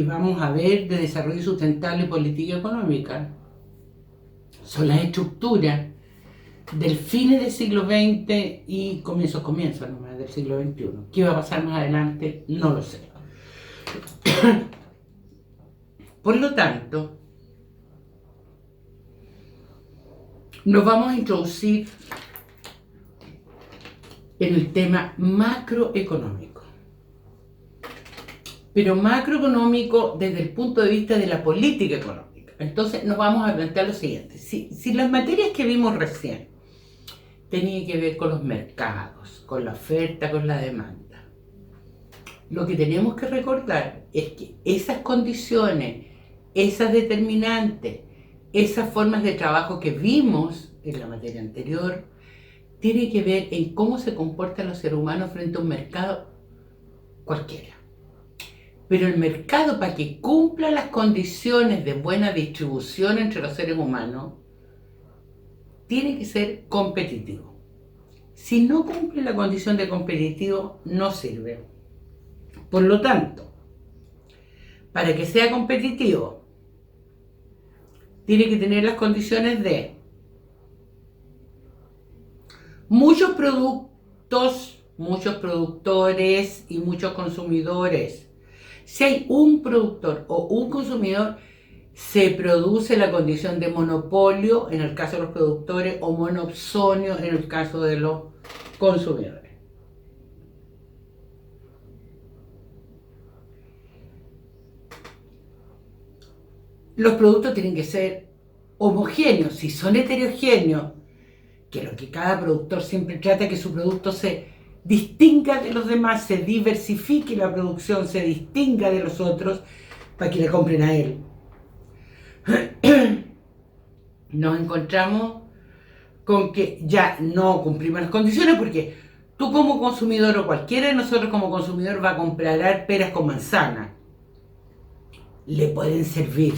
que vamos a ver de desarrollo sustentable y política económica son las estructuras del fines del siglo XX y comienzos nomás del siglo XXI. ¿Qué va a pasar más adelante? No lo sé. Por lo tanto, nos vamos a introducir en el tema macroeconómico. Pero macroeconómico desde el punto de vista de la política económica. Entonces nos vamos a plantear lo siguiente. Si las materias que vimos recién tenían que ver con los mercados, con la oferta, con la demanda, lo que tenemos que recordar es que esas condiciones, esas determinantes, esas formas de trabajo que vimos en la materia anterior, tienen que ver en cómo se comportan los seres humanos frente a un mercado cualquiera. Pero el mercado, para que cumpla las condiciones de buena distribución entre los seres humanos, tiene que ser competitivo. Si no cumple la condición de competitivo, no sirve. Por lo tanto, para que sea competitivo, tiene que tener las condiciones de muchos productos, muchos productores y muchos consumidores. Si hay un productor o un consumidor, se produce la condición de monopolio en el caso de los productores o monopsonio en el caso de los consumidores. Los productos tienen que ser homogéneos. Si son heterogéneos, que lo que cada productor siempre trata, que su producto se distinga de los demás, se diversifique la producción, se distinga de los otros para que le compren a él. Nos encontramos con que ya no cumplimos las condiciones porque tú como consumidor o cualquiera de nosotros como consumidor va a comprar peras con manzana. Le pueden servir.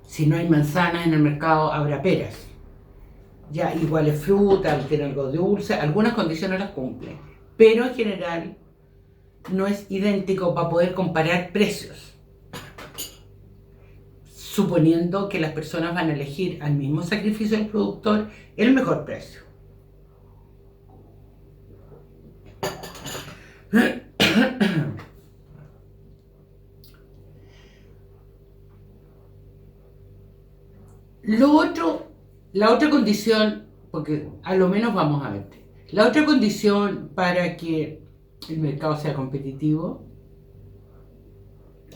Si no hay manzanas en el mercado, habrá peras. Ya igual es fruta, tiene algo de dulce, algunas condiciones las cumple, pero en general no es idéntico para poder comparar precios, suponiendo que las personas van a elegir al mismo sacrificio del productor el mejor precio. La otra condición, porque a lo menos vamos a ver, la otra condición para que el mercado sea competitivo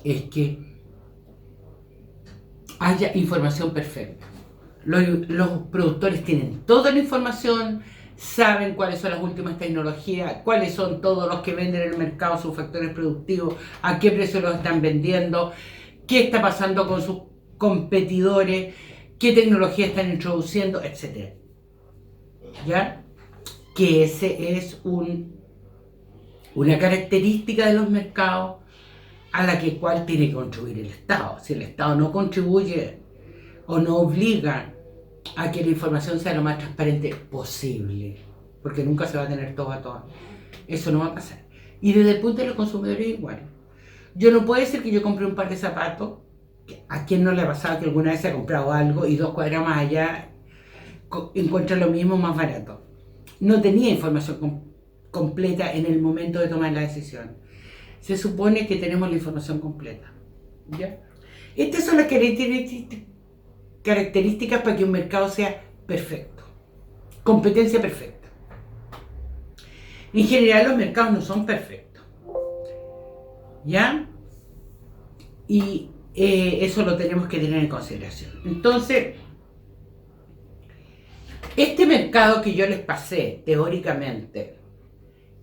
es que haya información perfecta. Los productores tienen toda la información, saben cuáles son las últimas tecnologías, cuáles son todos los que venden en el mercado, sus factores productivos, a qué precio los están vendiendo, qué está pasando con sus competidores, qué tecnología están introduciendo, etc. ¿Ya? Que ese es una característica de los mercados a la cual tiene que contribuir el Estado. Si el Estado no contribuye o no obliga a que la información sea lo más transparente posible, porque nunca se va a tener todo a todo, eso no va a pasar. Y desde el punto de los consumidores igual. Yo no puedo decir que yo compré un par de zapatos, ¿a quién no le ha pasado que alguna vez se ha comprado algo y 2 cuadras más allá encuentra lo mismo más barato? No tenía información completa en el momento de tomar la decisión. Se supone que tenemos la información completa. ¿Ya? Estas son las características para que un mercado sea perfecto. Competencia perfecta. En general los mercados no son perfectos. ¿Ya? Y eso lo tenemos que tener en consideración. Entonces, este mercado que yo les pasé teóricamente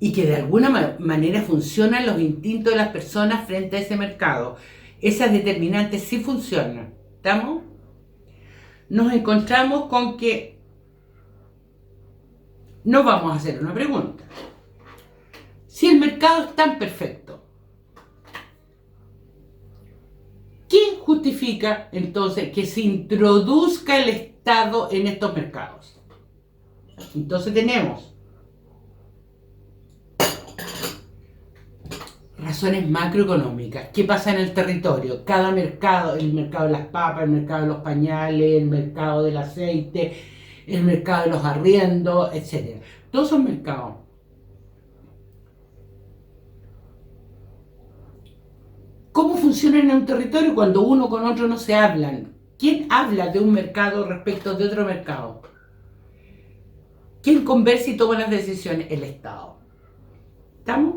y que de alguna manera funcionan los instintos de las personas frente a ese mercado, esas determinantes sí funcionan. ¿Estamos? Nos encontramos con que nos vamos a hacer una pregunta. Si el mercado es tan perfecto, ¿quién justifica entonces que se introduzca el Estado en estos mercados? Entonces tenemos Razones macroeconómicas. ¿Qué pasa en el territorio? Cada mercado, el mercado de las papas, el mercado de los pañales, el mercado del aceite, el mercado de los arriendos, etc. Todos son mercados. ¿Cómo funciona en un territorio cuando uno con otro no se hablan? ¿Quién habla de un mercado respecto de otro mercado? ¿Quién conversa y toma las decisiones? El Estado. ¿Estamos?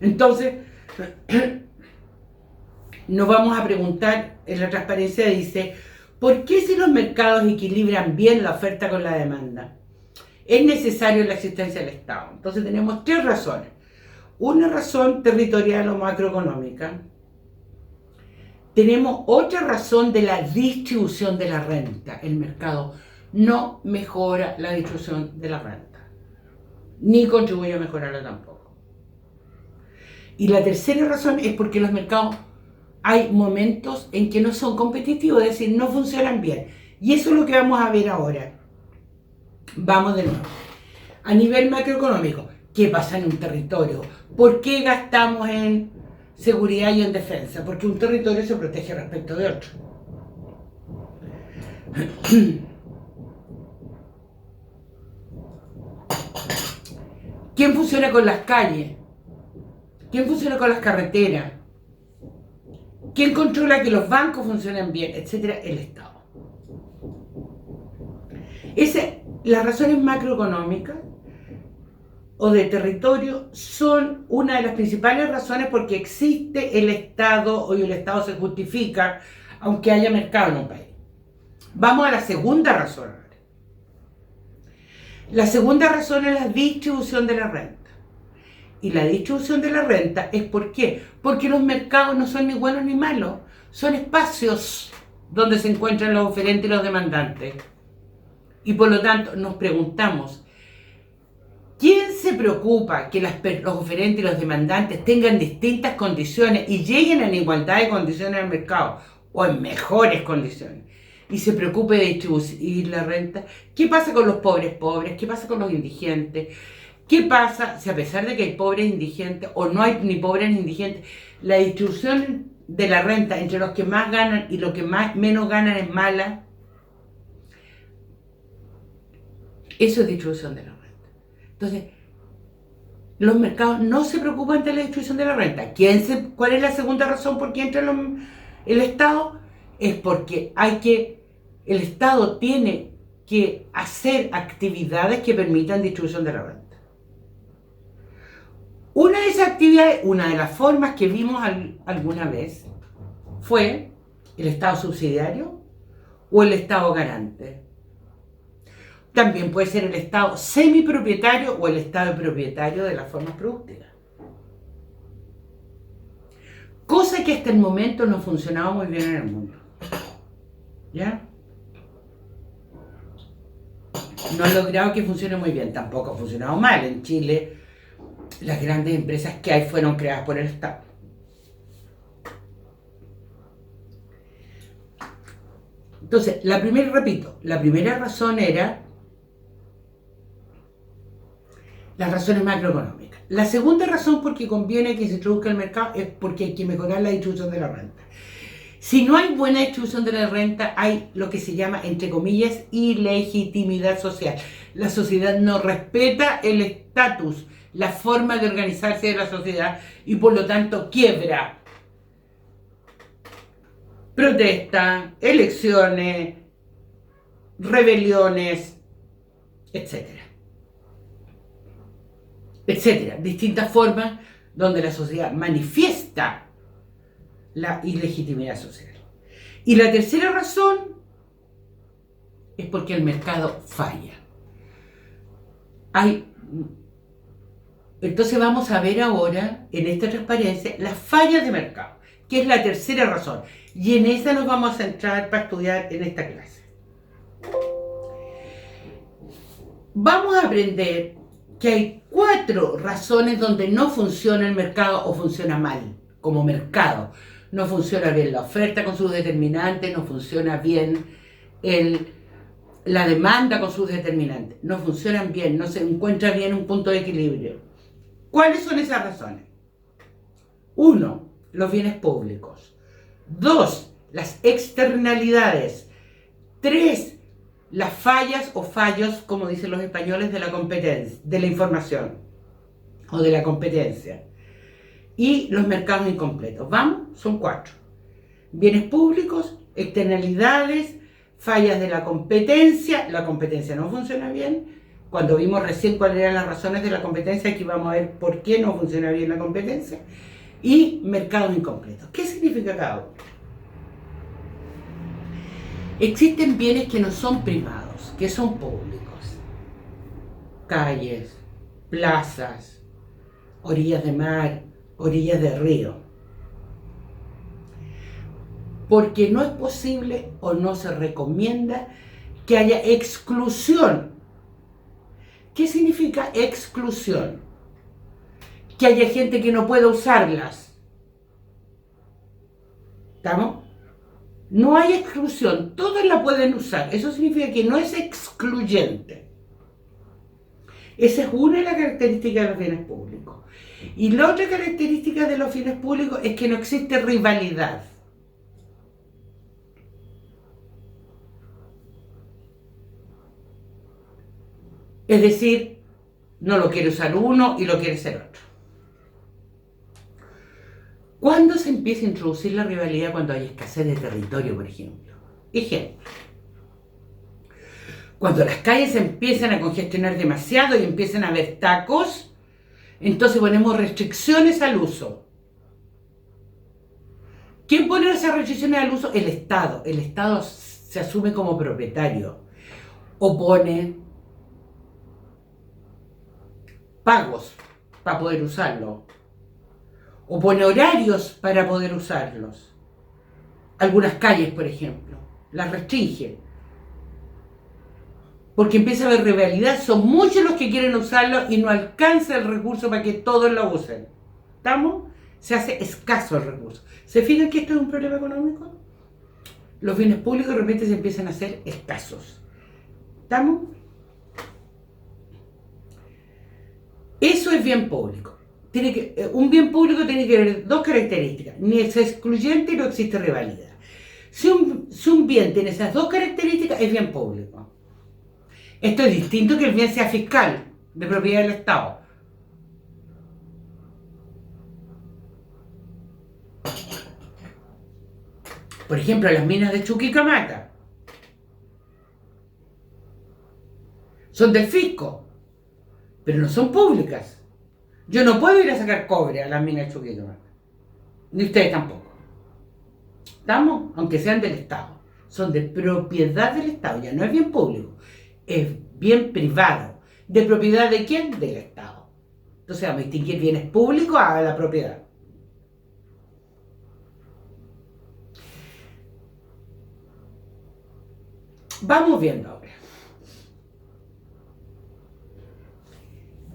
Entonces, nos vamos a preguntar, en la transparencia dice, ¿por qué si los mercados equilibran bien la oferta con la demanda, es necesario la existencia del Estado? Entonces tenemos tres razones. Una razón territorial o macroeconómica. Tenemos otra razón de la distribución de la renta. El mercado no mejora la distribución de la renta, ni contribuye a mejorarla tampoco. Y la tercera razón es porque los mercados hay momentos en que no son competitivos, es decir, no funcionan bien. Y eso es lo que vamos a ver ahora. Vamos de nuevo. A nivel macroeconómico, ¿qué pasa en un territorio? ¿Por qué gastamos en seguridad y en defensa? Porque un territorio se protege respecto de otro. ¿Quién funciona con las calles? ¿Quién funciona con las carreteras? ¿Quién controla que los bancos funcionen bien? Etcétera, el Estado. Las razones macroeconómicas o de territorio son una de las principales razones porque existe el Estado, o el Estado se justifica aunque haya mercado en un país. Vamos a la segunda razón. La segunda razón es la distribución de la renta. Y la distribución de la renta es ¿por qué? Porque los mercados no son ni buenos ni malos, son espacios donde se encuentran los oferentes y los demandantes. Y por lo tanto nos preguntamos, ¿quién se preocupa que los oferentes y los demandantes tengan distintas condiciones y lleguen en igualdad de condiciones al mercado o en mejores condiciones? Y se preocupe de distribuir la renta. ¿Qué pasa con los pobres? ¿Qué pasa con los indigentes? ¿Qué pasa si a pesar de que hay pobres e indigentes o no hay ni pobres ni indigentes, la distribución de la renta entre los que más ganan y los que menos ganan es mala? Eso es distribución de la renta. Entonces, los mercados no se preocupan de la distribución de la renta. ¿Cuál es la segunda razón por qué entra el Estado? Es porque el Estado tiene que hacer actividades que permitan distribución de la renta. Una de esas actividades, una de las formas que vimos alguna vez, fue el Estado subsidiario o el Estado garante. También puede ser el Estado semipropietario o el Estado propietario de las formas productivas. Cosa que hasta el momento no ha funcionado muy bien en el mundo. ¿Ya? No ha logrado que funcione muy bien, tampoco ha funcionado mal. En Chile, las grandes empresas que hay fueron creadas por el Estado. Entonces, la primera razón era las razones macroeconómicas. La segunda razón por qué conviene que se introduzca el mercado es porque hay que mejorar la distribución de la renta. Si no hay buena distribución de la renta, hay lo que se llama, entre comillas, ilegitimidad social. La sociedad no respeta el estatus, la forma de organizarse de la sociedad y por lo tanto quiebra. Protesta, elecciones, rebeliones, etcétera. Etcétera. Distintas formas donde la sociedad manifiesta la ilegitimidad social. Y la tercera razón es porque el mercado falla. Entonces vamos a ver ahora, en esta transparencia, las fallas de mercado, que es la tercera razón. Y en esa nos vamos a centrar para estudiar en esta clase. Vamos a aprender que hay 4 razones donde no funciona el mercado o funciona mal, como mercado. No funciona bien la oferta con sus determinantes, no funciona bien la demanda con sus determinantes, no funcionan bien, no se encuentra bien un punto de equilibrio. ¿Cuáles son esas razones? Uno, los bienes públicos. Dos, las externalidades. Tres, las fallas o fallos, como dicen los españoles, de la competencia, de la información o de la competencia. Y los mercados incompletos. ¿Vamos? Son cuatro. Bienes públicos, externalidades, fallas de la competencia no funciona bien. Cuando vimos recién cuáles eran las razones de la competencia, aquí vamos a ver por qué no funciona bien la competencia. Y mercados incompletos. ¿Qué significa cada uno? Existen bienes que no son privados, que son públicos. Calles, plazas, orillas de mar, orillas de río. Porque no es posible o no se recomienda que haya exclusión. ¿Qué significa exclusión? Que haya gente que no pueda usarlas. ¿Estamos? No hay exclusión, todos la pueden usar. Eso significa que no es excluyente. Esa es una de las características de los bienes públicos. Y la otra característica de los bienes públicos es que no existe rivalidad. Es decir, no lo quiere usar uno y lo quiere hacer otro. ¿Cuándo se empieza a introducir la rivalidad? Cuando hay escasez de territorio, por ejemplo. Ejemplo. Cuando las calles se empiezan a congestionar demasiado y empiezan a haber tacos, entonces ponemos restricciones al uso. ¿Quién pone esas restricciones al uso? El Estado. El Estado se asume como propietario. O pone pagos para poder usarlo. O pone horarios para poder usarlos. Algunas calles, por ejemplo, las restringe. Porque empieza a haber rivalidad, son muchos los que quieren usarlo y no alcanza el recurso para que todos lo usen. ¿Estamos? Se hace escaso el recurso. ¿Se fijan que esto es un problema económico? Los bienes públicos de repente se empiezan a hacer escasos. ¿Estamos? Eso es bien público. Un bien público tiene que tener dos características. Ni es excluyente ni no existe rivalidad. Si un bien tiene esas dos características, es bien público. Esto es distinto que el bien sea fiscal, de propiedad del Estado. Por ejemplo, las minas de Chuquicamata son del fisco, pero no son públicas. Yo no puedo ir a sacar cobre a las minas de Chuquicamata, ni ustedes tampoco. ¿Estamos? Aunque sean del Estado. Son de propiedad del Estado, ya no es bien público, es bien privado. ¿De propiedad de quién? Del Estado. Entonces vamos a distinguir bienes públicos a la propiedad. Vamos viendo ahora.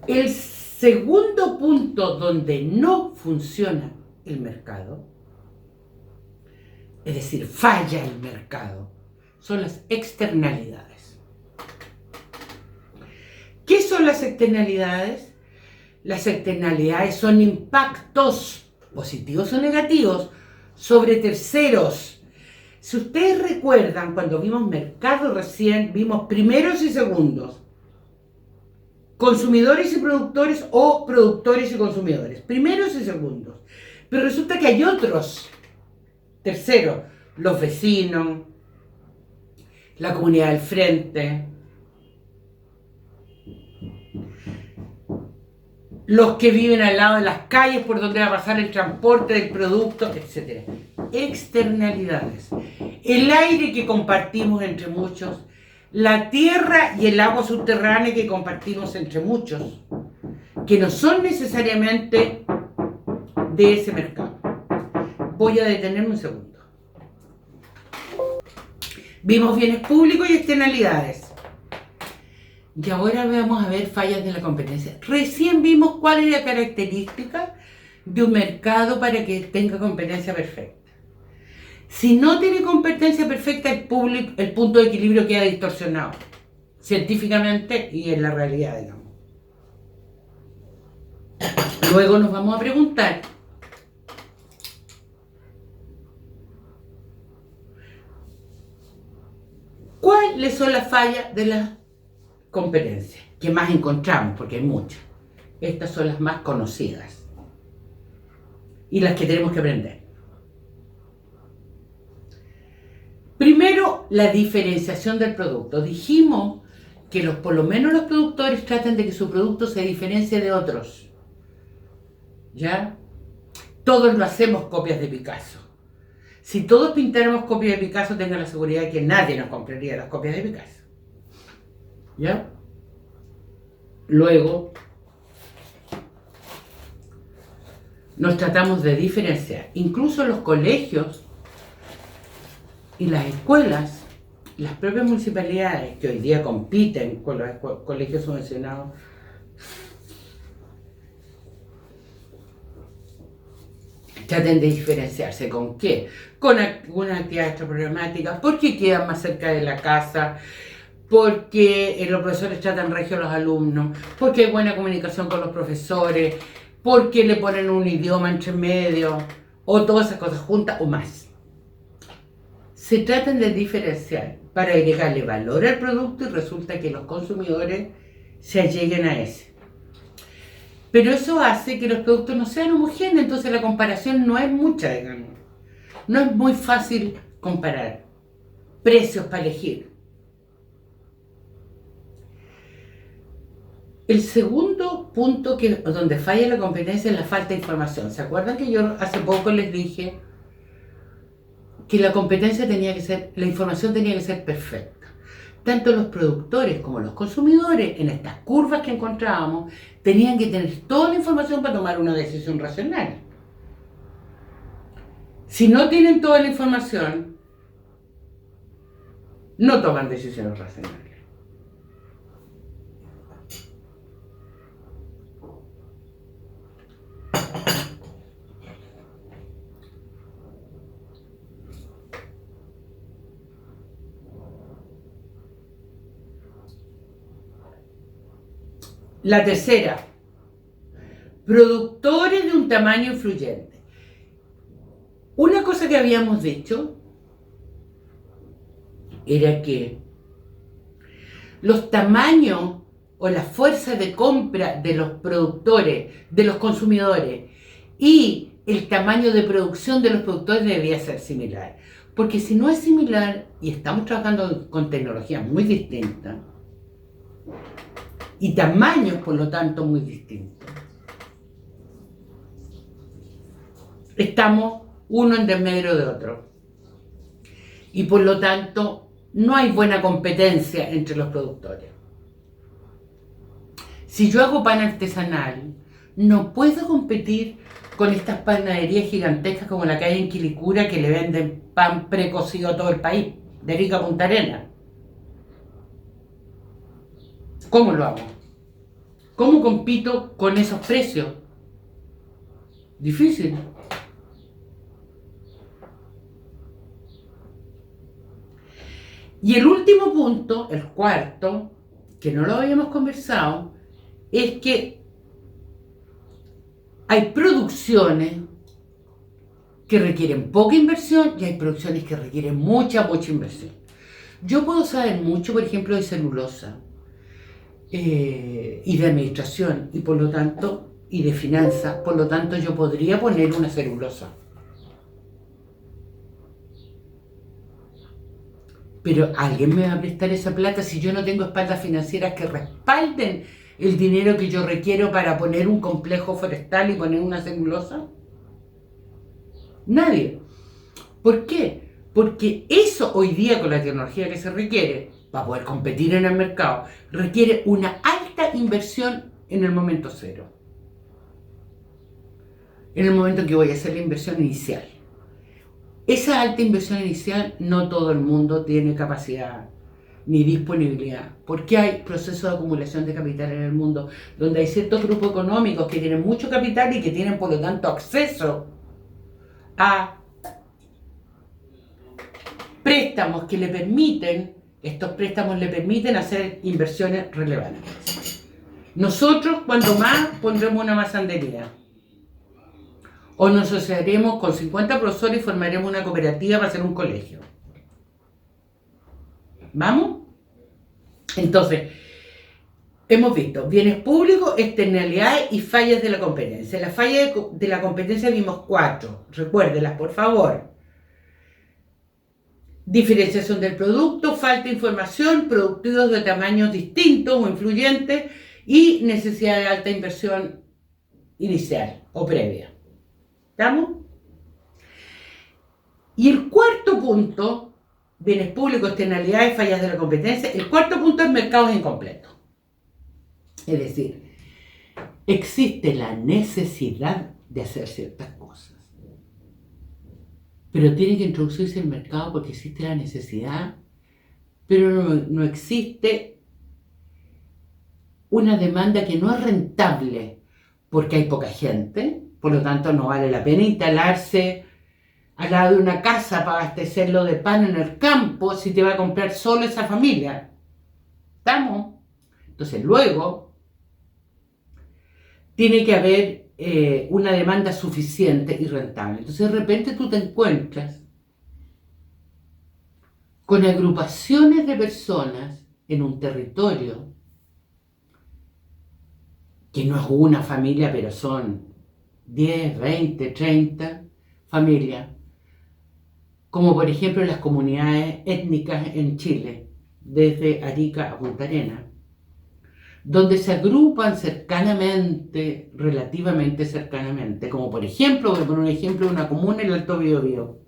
El segundo punto donde no funciona el mercado, es decir, falla el mercado, son las externalidades. ¿Qué son las externalidades? Las externalidades son impactos, positivos o negativos, sobre terceros. Si ustedes recuerdan, cuando vimos mercado recién, vimos primeros y segundos, consumidores y productores o productores y consumidores, primeros y segundos. Pero resulta que hay otros terceros, los vecinos, la comunidad del frente, los que viven al lado de las calles por donde va a pasar el transporte del producto, etc. Externalidades. El aire que compartimos entre muchos, la tierra y el agua subterránea que compartimos entre muchos, que no son necesariamente de ese mercado. Voy a detenerme un segundo. Vimos bienes públicos y externalidades. Y ahora vamos a ver fallas de la competencia. Recién vimos cuál es la característica de un mercado para que tenga competencia perfecta. Si no tiene competencia perfecta, el punto de equilibrio queda distorsionado, científicamente y en la realidad, digamos. Luego nos vamos a preguntar ¿Cuáles son las fallas de las competencias? ¿Qué más encontramos? Porque hay muchas. Estas son las más conocidas y las que tenemos que aprender. Primero, la diferenciación del producto. Dijimos que por lo menos los productores tratan de que su producto se diferencie de otros. ¿Ya? Todos lo hacemos copias de Picasso. Si todos pintáramos copias de Picasso, tengan la seguridad de que nadie nos compraría las copias de Picasso. ¿Ya? Luego, nos tratamos de diferenciar. Incluso los colegios y las escuelas, las propias municipalidades que hoy día compiten con los colegios subvencionados, traten de diferenciarse. ¿Con qué? Con algunas actividades extraprogramáticas, porque quedan más cerca de la casa, porque los profesores tratan regio a los alumnos, porque hay buena comunicación con los profesores, porque le ponen un idioma entre medio, o todas esas cosas juntas o más. Se tratan de diferenciar para agregarle valor al producto y resulta que los consumidores se alleguen a ese. Pero eso hace que los productos no sean homogéneos, entonces la comparación no es mucha, digamos. No es muy fácil comparar precios para elegir. El segundo punto donde falla la competencia es la falta de información. ¿Se acuerdan que yo hace poco les dije que la competencia la información tenía que ser perfecta? Tanto los productores como los consumidores, en estas curvas que encontrábamos, tenían que tener toda la información para tomar una decisión racional. Si no tienen toda la información, no toman decisiones racionales. La tercera, productores de un tamaño influyente. Una cosa que habíamos dicho era que los tamaños o la fuerza de compra de los productores, de los consumidores y el tamaño de producción de los productores debía ser similar. Porque si no es similar y estamos trabajando con tecnologías muy distintas, y tamaños, por lo tanto, muy distintos, estamos uno en desmedro de otro. Y por lo tanto, no hay buena competencia entre los productores. Si yo hago pan artesanal, no puedo competir con estas panaderías gigantescas como la que hay en Quilicura, que le venden pan precocido a todo el país, de Arica a Punta Arenas. ¿Cómo lo hago? ¿Cómo compito con esos precios? Difícil. Y el último punto, el cuarto, que no lo habíamos conversado, es que hay producciones que requieren poca inversión y hay producciones que requieren mucha inversión. Yo puedo saber mucho, por ejemplo, de celulosa y de administración y por lo tanto, y de finanzas, por lo tanto yo podría poner una celulosa. Pero ¿alguien me va a prestar esa plata si yo no tengo espaldas financieras que respalden el dinero que yo requiero para poner un complejo forestal y poner una celulosa? Nadie. ¿Por qué? Porque eso hoy día, con la tecnología que se requiere para poder competir en el mercado, requiere una alta inversión en el momento cero. En el momento en que voy a hacer la inversión inicial. Esa alta inversión inicial no todo el mundo tiene capacidad ni disponibilidad, porque hay procesos de acumulación de capital en el mundo, donde hay ciertos grupos económicos que tienen mucho capital y que tienen por lo tanto acceso a préstamos que le permiten, estos préstamos le permiten hacer inversiones relevantes. Nosotros, cuando más, pondremos una masandería. O nos asociaremos con 50 profesores y formaremos una cooperativa para hacer un colegio. ¿Vamos? Entonces, hemos visto bienes públicos, externalidades y fallas de la competencia. Las fallas de la competencia vimos 4. Recuérdenlas, por favor. Diferenciación del producto, falta de información, productivos de tamaños distintos o influyentes y necesidad de alta inversión inicial o previa. ¿Estamos? Y el cuarto punto, bienes públicos, externalidades, fallas de la competencia. El cuarto punto es mercados incompletos. Es decir, existe la necesidad de hacer ciertas cosas, pero tiene que introducirse el mercado porque existe la necesidad, pero no existe una demanda que no es rentable porque hay poca gente, por lo tanto no vale la pena instalarse al lado de una casa para abastecerlo de pan en el campo si te va a comprar solo esa familia. ¿Estamos? Entonces luego tiene que haber una demanda suficiente y rentable. Entonces de repente tú te encuentras con agrupaciones de personas en un territorio que no es una familia, pero son 10, 20, 30 familias, como por ejemplo las comunidades étnicas en Chile, desde Arica a Punta Arenas, donde se agrupan cercanamente, relativamente cercanamente, como por ejemplo, voy a poner un ejemplo de una comuna en el Alto Biobío,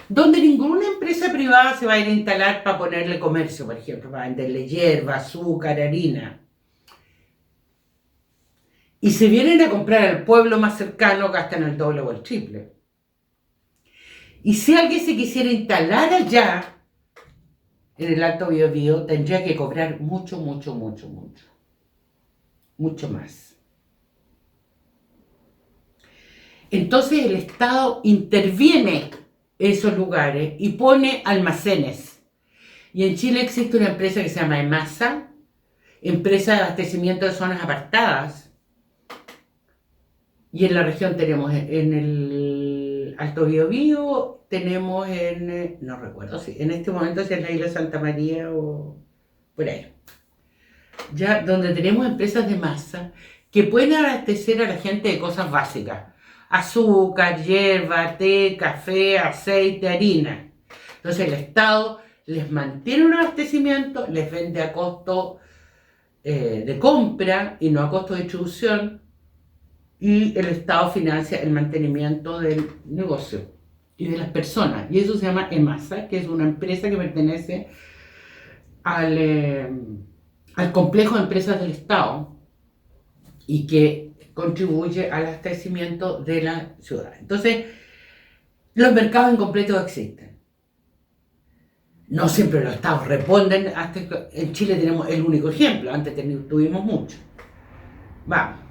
donde ninguna empresa privada se va a ir a instalar para ponerle comercio, por ejemplo, para venderle hierba, azúcar, harina. Y si vienen a comprar al pueblo más cercano, gastan el doble o el triple. Y si alguien se quisiera instalar allá, en el Alto Biobío, tendría que cobrar mucho más. Entonces el Estado interviene en esos lugares y pone almacenes. Y en Chile existe una empresa que se llama EMASA, Empresa de Abastecimiento de Zonas Apartadas. Y en la región tenemos en el Alto Biobío, tenemos en, no recuerdo si en este momento si es la isla Santa María o por ahí. Ya donde tenemos empresas de masa que pueden abastecer a la gente de cosas básicas. Azúcar, hierba, té, café, aceite, harina. Entonces el Estado les mantiene un abastecimiento, les vende a costo de compra y no a costo de distribución, y el Estado financia el mantenimiento del negocio y de las personas. Y eso se llama EMASA, que es una empresa que pertenece al complejo de empresas del Estado y que contribuye al abastecimiento de la ciudad. Entonces, los mercados incompletos existen. No siempre los estados responden. En Chile tenemos el único ejemplo, antes tuvimos muchos. Vamos.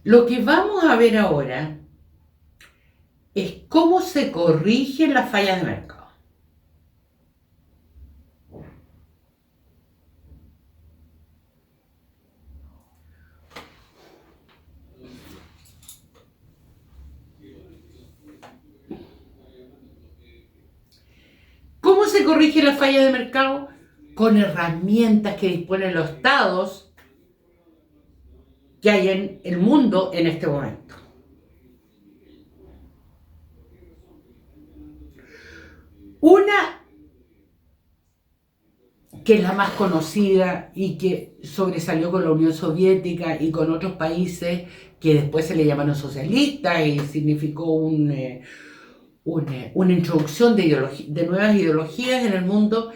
Lo que vamos a ver ahora es cómo se corrigen las fallas de mercado. ¿Cómo se corrige la falla de mercado? Con herramientas que disponen los estados que hay en el mundo en este momento. Una que es la más conocida y que sobresalió con la Unión Soviética y con otros países que después se le llamaron socialistas y significó una introducción de nuevas ideologías en el mundo,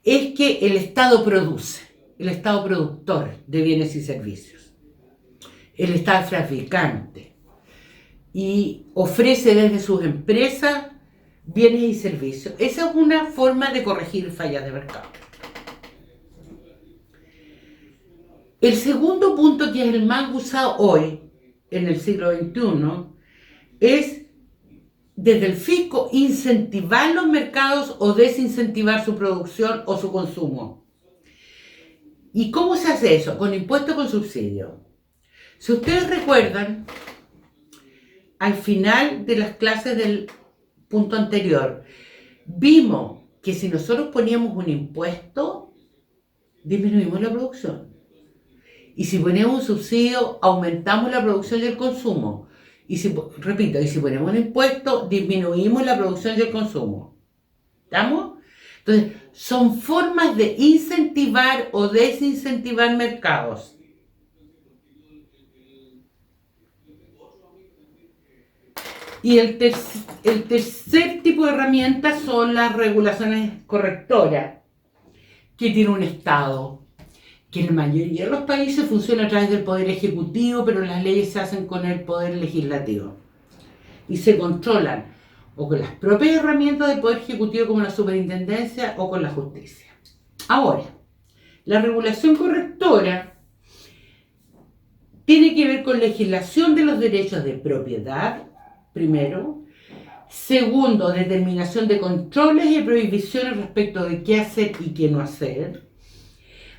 es que el Estado produce, el Estado productor de bienes y servicios. El Estado es traficante y ofrece desde sus empresas bienes y servicios. Esa es una forma de corregir fallas de mercado. El segundo punto, que es el más usado hoy, en el siglo XXI, es desde el fisco incentivar los mercados o desincentivar su producción o su consumo. ¿Y cómo se hace eso? Con impuesto o con subsidio. Si ustedes recuerdan, al final de las clases del punto anterior, vimos que si nosotros poníamos un impuesto, disminuimos la producción. Y si ponemos un subsidio, aumentamos la producción y el consumo. Y si ponemos un impuesto, disminuimos la producción y el consumo. ¿Estamos? Entonces, son formas de incentivar o desincentivar mercados. Y el tercer tipo de herramientas son las regulaciones correctoras, que tiene un Estado, que en la mayoría de los países funciona a través del Poder Ejecutivo, pero las leyes se hacen con el Poder Legislativo. Y se controlan o con las propias herramientas del Poder Ejecutivo como la Superintendencia o con la Justicia. Ahora, la regulación correctora tiene que ver con legislación de los derechos de propiedad, primero. Segundo, determinación de controles y prohibiciones respecto de qué hacer y qué no hacer.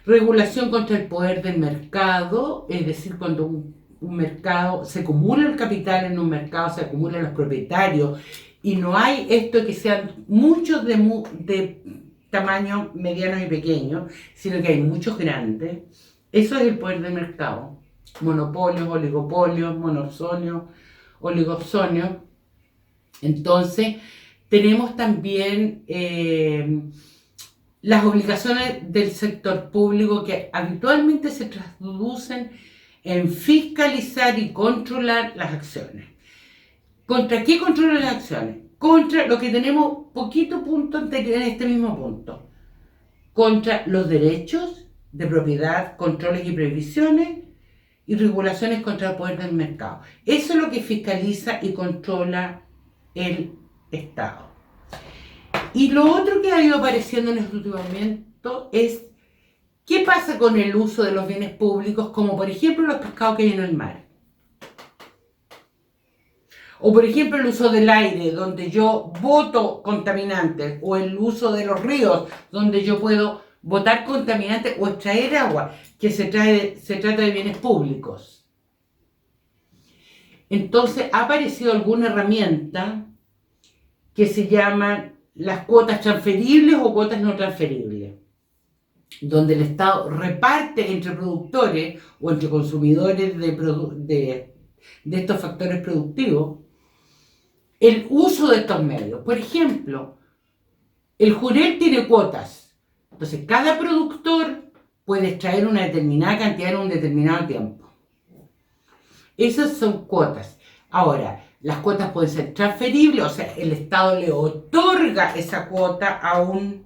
Regulación contra el poder del mercado, es decir, cuando un mercado, se acumula el capital en un mercado, se acumulan los propietarios y no hay esto que sean muchos de tamaño medianos y pequeños, sino que hay muchos grandes. Eso es el poder del mercado. Monopolios, oligopolios, monopsonios, oligopsonios. Entonces, tenemos también las obligaciones del sector público que habitualmente se traducen en fiscalizar y controlar las acciones. ¿Contra qué controlan las acciones? Contra lo que tenemos poquito punto en este mismo punto. Contra los derechos de propiedad, controles y prohibiciones y regulaciones contra el poder del mercado. Eso es lo que fiscaliza y controla el Estado. Y lo otro que ha ido apareciendo en este último momento es qué pasa con el uso de los bienes públicos, como por ejemplo los pescados que hay en el mar. O por ejemplo el uso del aire, donde yo boto contaminantes, o el uso de los ríos, donde yo puedo botar contaminantes o extraer agua, que se trata de bienes públicos. Entonces ha aparecido alguna herramienta que se llaman las cuotas transferibles o cuotas no transferibles, donde el Estado reparte entre productores o entre consumidores de estos factores productivos el uso de estos medios. Por ejemplo, el Jurel tiene cuotas. Entonces, cada productor puede extraer una determinada cantidad en un determinado tiempo. Esas son cuotas. Ahora, las cuotas pueden ser transferibles, o sea, el Estado le otorga esa cuota a un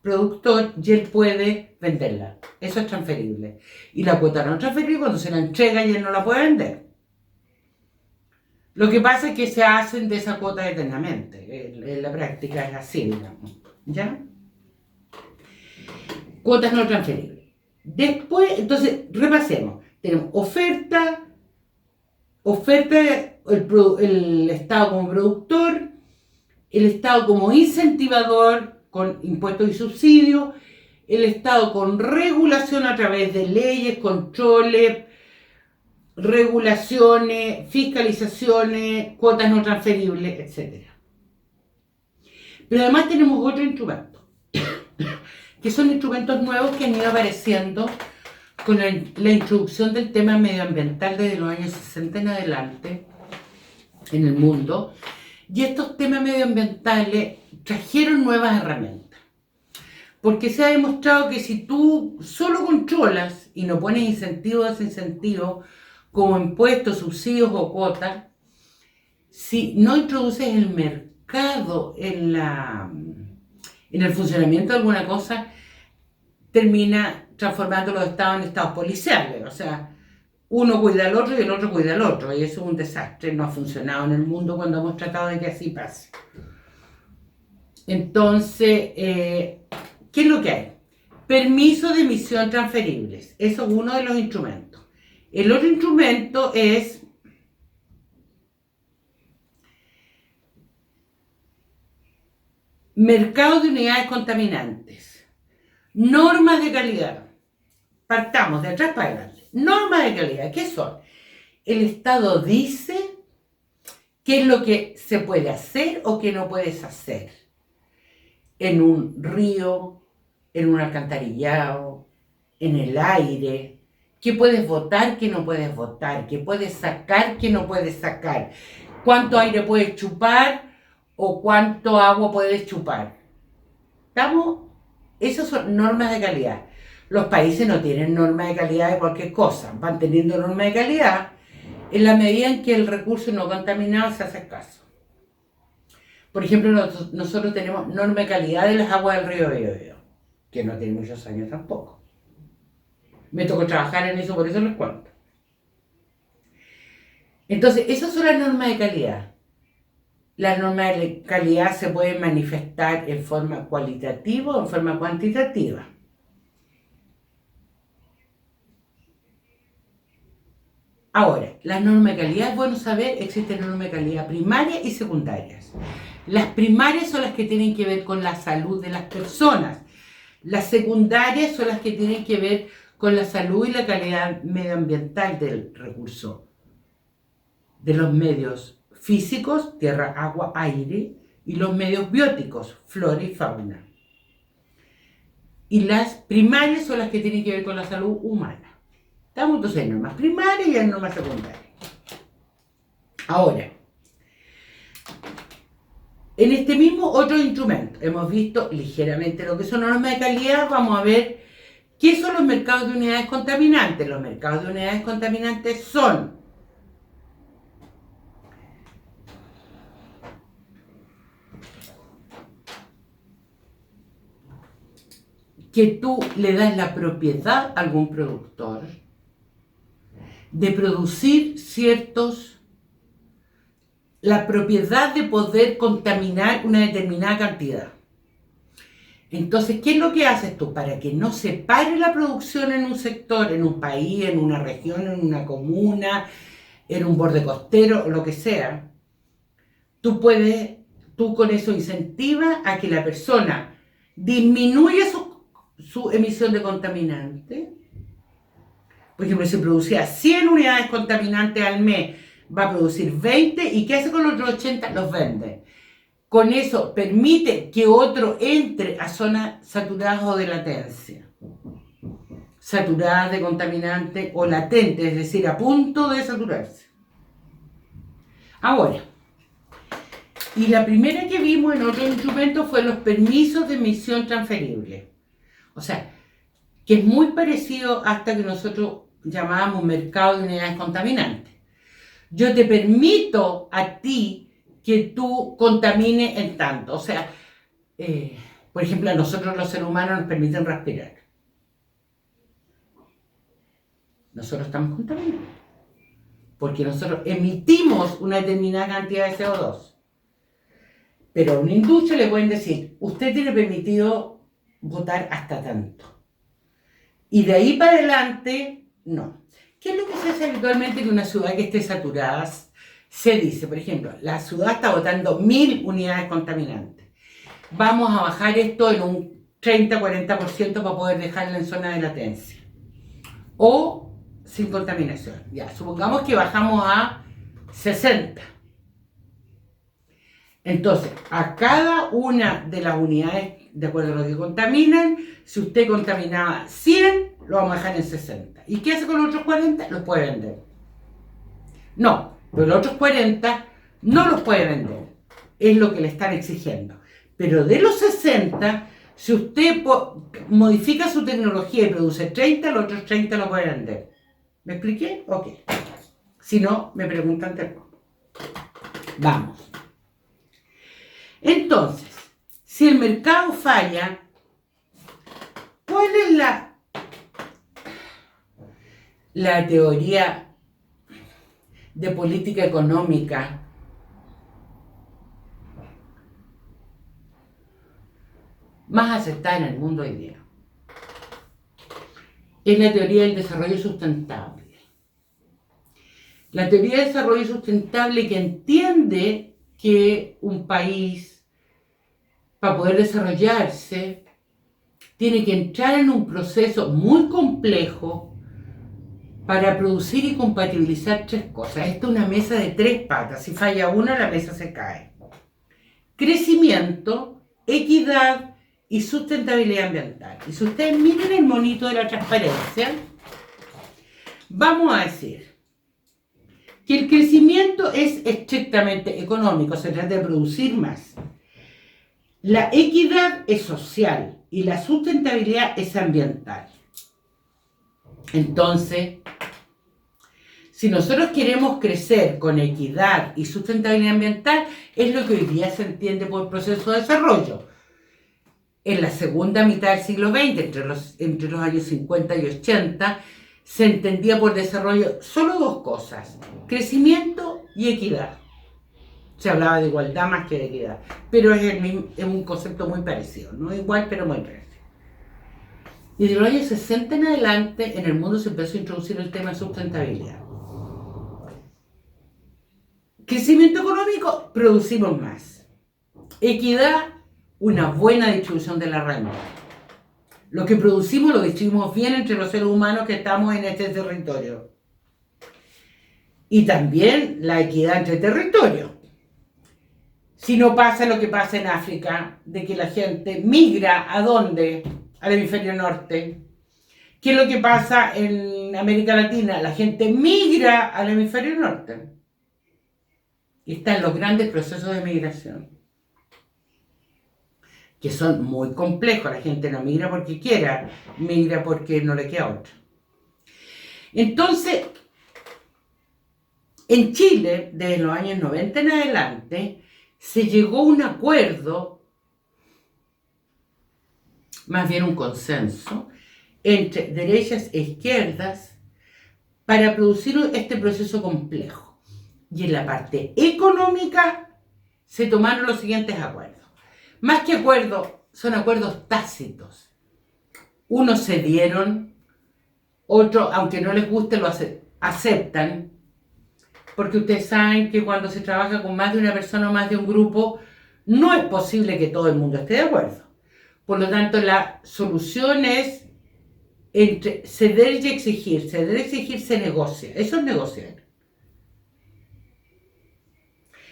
productor y él puede venderla. Eso es transferible. Y la cuota no transferible cuando se la entrega y él no la puede vender. Lo que pasa es que se hacen de esa cuota eternamente. En la práctica es así, digamos. ¿Ya? Cuotas no transferibles. Después, entonces, repasemos. Tenemos oferta, el Estado como productor, el Estado como incentivador con impuestos y subsidios, el Estado con regulación a través de leyes, controles, regulaciones, fiscalizaciones, cuotas no transferibles, etc. Pero además tenemos otros instrumentos, que son instrumentos nuevos que han ido apareciendo con la introducción del tema medioambiental desde los años 60 en adelante en el mundo. Y estos temas medioambientales trajeron nuevas herramientas. Porque se ha demostrado que si tú solo controlas y no pones incentivos o desincentivos, como impuestos, subsidios o cuotas, si no introduces el mercado en el funcionamiento de alguna cosa, termina transformando los estados en estados policiales. O sea, uno cuida al otro y el otro cuida al otro. Y eso es un desastre. No ha funcionado en el mundo cuando hemos tratado de que así pase. Entonces, ¿qué es lo que hay? Permiso de emisión transferibles. Eso es uno de los instrumentos. El otro instrumento es mercado de unidades contaminantes. Normas de calidad. Partamos de atrás para adelante. Normas de calidad, ¿qué son? El Estado dice qué es lo que se puede hacer o qué no puedes hacer. en un río, en un alcantarillado, en el aire, qué puedes botar, qué no puedes botar, qué puedes sacar, qué no puedes sacar, cuánto aire puedes chupar o cuánto agua puedes chupar. ¿Estamos? Esas son normas de calidad. Los países no tienen normas de calidad de cualquier cosa, van teniendo normas de calidad en la medida en que el recurso no contaminado se hace escaso. Por ejemplo, nosotros tenemos norma de calidad de las aguas del río Biobío, que no tiene muchos años tampoco. Me tocó trabajar en eso, por eso les cuento. Entonces, esas son las normas de calidad. Las normas de calidad se pueden manifestar en forma cualitativa o en forma cuantitativa. Ahora, las normas de calidad, es bueno saber, existen normas de calidad primarias y secundarias. Las primarias son las que tienen que ver con la salud de las personas. Las secundarias son las que tienen que ver con la salud y la calidad medioambiental del recurso, de los medios físicos, tierra, agua, aire, y los medios bióticos, flora y fauna. Y las primarias son las que tienen que ver con la salud humana. Estamos entonces en normas primarias y en normas secundarias. Ahora, en este mismo otro instrumento, hemos visto ligeramente lo que son normas de calidad, vamos a ver qué son los mercados de unidades contaminantes. Los mercados de unidades contaminantes son que tú le das la propiedad a algún productor de producir la propiedad de poder contaminar una determinada cantidad. Entonces, ¿qué es lo que haces tú? Para que no se pare la producción en un sector, en un país, en una región, en una comuna, en un borde costero, o lo que sea, tú con eso incentivas a que la persona disminuya su emisión de contaminantes. Por ejemplo, si producía 100 unidades contaminantes al mes, va a producir 20, ¿y qué hace con los otros 80? Los vende. Con eso permite que otro entre a zonas saturadas o de latencia. Saturadas de contaminante o latente, es decir, a punto de saturarse. Ahora, y la primera que vimos en otro instrumento fue los permisos de emisión transferibles. O sea, que es muy parecido hasta que nosotros llamábamos mercado de unidades contaminantes. Yo te permito a ti que tú contamines en tanto. O sea, por ejemplo, a nosotros los seres humanos nos permiten respirar. Nosotros estamos contaminando. Porque nosotros emitimos una determinada cantidad de CO2. Pero a una industria le pueden decir, usted tiene permitido botar hasta tanto. Y de ahí para adelante, no. ¿Qué es lo que se hace habitualmente en una ciudad que esté saturada? Se dice, por ejemplo, la ciudad está botando 1000 unidades contaminantes. Vamos a bajar esto en un 30-40% para poder dejarla en zona de latencia. O sin contaminación. Ya, supongamos que bajamos a 60. Entonces, a cada una de las unidades, de acuerdo a lo que contaminan, si usted contaminaba 100, lo vamos a dejar en 60. ¿Y qué hace con los otros 40? Los puede vender. No, pero los otros 40 no los puede vender. Es lo que le están exigiendo. Pero de los 60, si usted modifica su tecnología y produce 30, los otros 30 lo puede vender. ¿Me expliqué? Ok. Si no, me preguntan después. Vamos. Entonces, si el mercado falla, ¿cuál es la teoría de política económica más aceptada en el mundo hoy día? Es la teoría del desarrollo sustentable. La teoría del desarrollo sustentable que entiende que un país, para poder desarrollarse, tiene que entrar en un proceso muy complejo para producir y compatibilizar 3 cosas. Esta es una mesa de 3 patas. Si falla una, la mesa se cae. Crecimiento, equidad y sustentabilidad ambiental. Y si ustedes miren el monito de la transparencia, vamos a decir que el crecimiento es estrictamente económico, se trata de producir más. La equidad es social y la sustentabilidad es ambiental. Entonces, si nosotros queremos crecer con equidad y sustentabilidad ambiental, es lo que hoy día se entiende por proceso de desarrollo. En la segunda mitad del siglo XX, entre los años 50 y 80, se entendía por desarrollo solo dos cosas: crecimiento y equidad. Se hablaba de igualdad más que de equidad, pero es un concepto muy parecido, no igual, pero muy parecido. Y de los años 60 en adelante, en el mundo se empezó a introducir el tema de sustentabilidad. Crecimiento económico, producimos más. Equidad, una buena distribución de la renta. Lo que producimos lo distribuimos bien entre los seres humanos que estamos en este territorio. Y también la equidad entre territorios. Si no pasa lo que pasa en África, de que la gente migra, ¿a dónde? Al hemisferio norte. ¿Qué es lo que pasa en América Latina? La gente migra al hemisferio norte. Y están los grandes procesos de migración, que son muy complejos. La gente no migra porque quiera, migra porque no le queda otra. Entonces, en Chile, desde los años 90 en adelante, se llegó a un acuerdo, más bien un consenso, entre derechas e izquierdas para producir este proceso complejo. Y en la parte económica se tomaron los siguientes acuerdos. Más que acuerdos, son acuerdos tácitos. Unos se dieron, otros, aunque no les guste, lo aceptan. Porque ustedes saben que cuando se trabaja con más de una persona o más de un grupo, no es posible que todo el mundo esté de acuerdo. Por lo tanto, la solución es entre ceder y exigir. Ceder y exigir se negocia. Eso es negociar.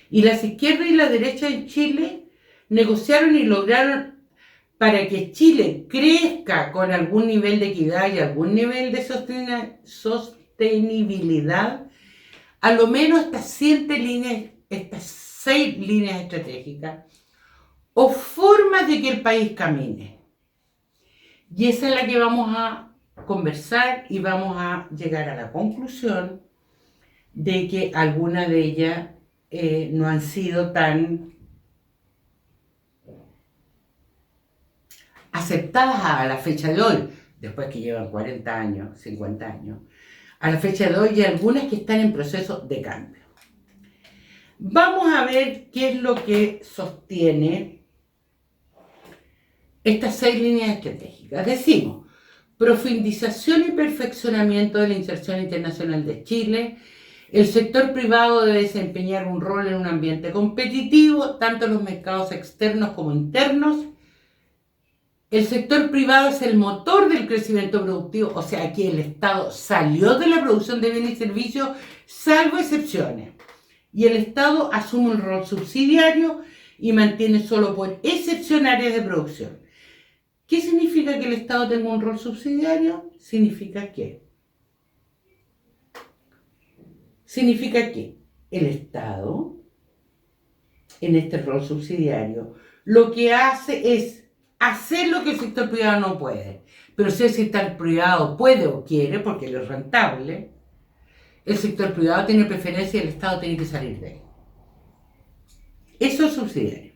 Y las izquierdas y la derecha en Chile negociaron y lograron, para que Chile crezca con algún nivel de equidad y algún nivel de sostenibilidad, a lo menos estas 6 líneas estratégicas o formas de que el país camine. Y esa es la que vamos a conversar y vamos a llegar a la conclusión de que algunas de ellas no han sido tan aceptadas a la fecha de hoy, después que llevan 40 años, 50 años. A la fecha de hoy hay algunas que están en proceso de cambio. Vamos a ver qué es lo que sostiene estas 6 líneas estratégicas. Decimos: profundización y perfeccionamiento de la inserción internacional de Chile. El sector privado debe desempeñar un rol en un ambiente competitivo, tanto en los mercados externos como internos. El sector privado es el motor del crecimiento productivo, o sea, aquí el Estado salió de la producción de bienes y servicios, salvo excepciones. Y el Estado asume un rol subsidiario y mantiene solo por excepción áreas de producción. ¿Qué significa que el Estado tenga un rol subsidiario? Significa que el Estado, en este rol subsidiario, lo que hace es hacer lo que el sector privado no puede. Pero si el sector privado puede o quiere, porque lo es rentable, el sector privado tiene preferencia y el Estado tiene que salir de él. Eso es subsidiario.